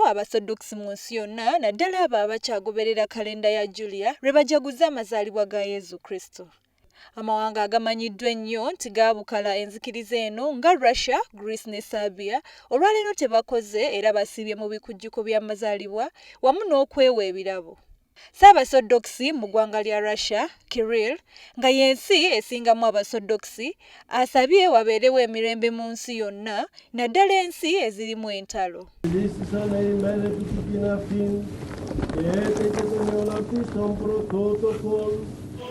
Abasodokisi mu nsi yonna naddala abo abakyagoberera kalenda ya Julia lwebajaguza amazaalibwa ga Yesu Kristu. Amawanga agamanyiddwa ennyo nti gaabukala enzikiriza eno nga Russia, Greece ne Serbia olwaleero tebakoze era basibye mu bikujjuko by'amazaalibwa wamu n'okwewa ebirabo. Ssaabasodokisi mu ggwanga lya Russia, Kirill, nga y'ensi esingamu Abasodokisi, asabye wabeerewo emirembe mu nsi yonna, naddala ensi ezirimu entalo.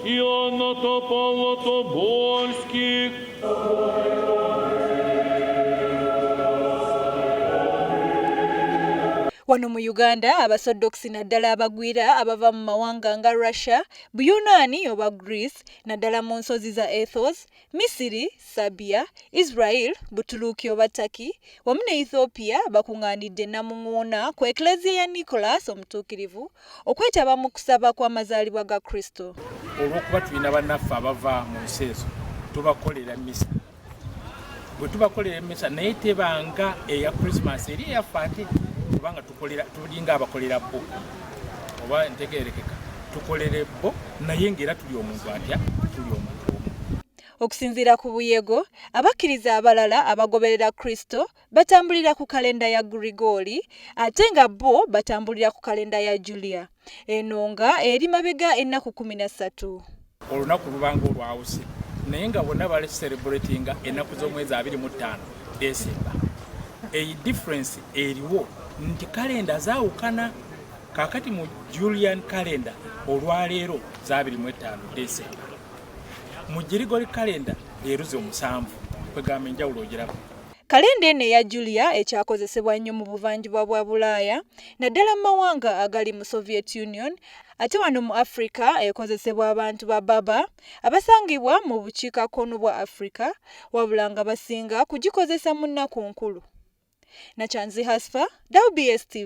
Yonna to Polotobolski. Wano mu Uganda, Abasodokisi naddala abagwira abava mu mawanga nga Russia, Buyonaani oba Greece, naddala mu nsozi za Ethos, Misiri, Serbia, Israel, Butuluki oba Turkey, wamu ne Ethiopia bakungaanidde Namungoona ku Eklezia ya Nicholas omutuukirivu okwetaba mu kusaba kw'amazaalibwa ga Kristo. Olw'okuba tulina bannaffe abava mu nsi ezo tubakolera mmisa. Bwe tubakolera emmisa naye tebanga eya Christmas eri eyaffe ate kubanga tulinga abakolera bo oba ntegeerekeka tukolere bo naye ng'era tuli omuntu atya tuli omuntu omu. Okusinziira ku buyego, abakkiriza abalala abagoberera Kristo batambulira ku kalenda ya Grigori ate nga bo batambulira ku kalenda ya Julia. Eno nga eri mabega ennaku 13. Olunaku lubanga olwawuse naye nga bonna bali celebratinga ennaku z'omwezi 25 December. Eyi difference eriwo nti kalenda zaawukana. Kakati mu Julian calendar olwaleero za 25 December. Mu Grigori calendar leero zo 7 kwegamba enjawulo ogiraba. Kalenda eno eya Julia ekyakozesebwa nnyo mu buvanjuba bwa Bulaaya naddala mu mawanga agali mu Soviet Union, ate wano mu Africa ekozesebwa abantu ba Baba abasangibwa mu bukiikakkono bwa Africa, wabula nga basinga kugikozesa mu nnaku nkulu. Nachanzi Hasfa, WBS TV.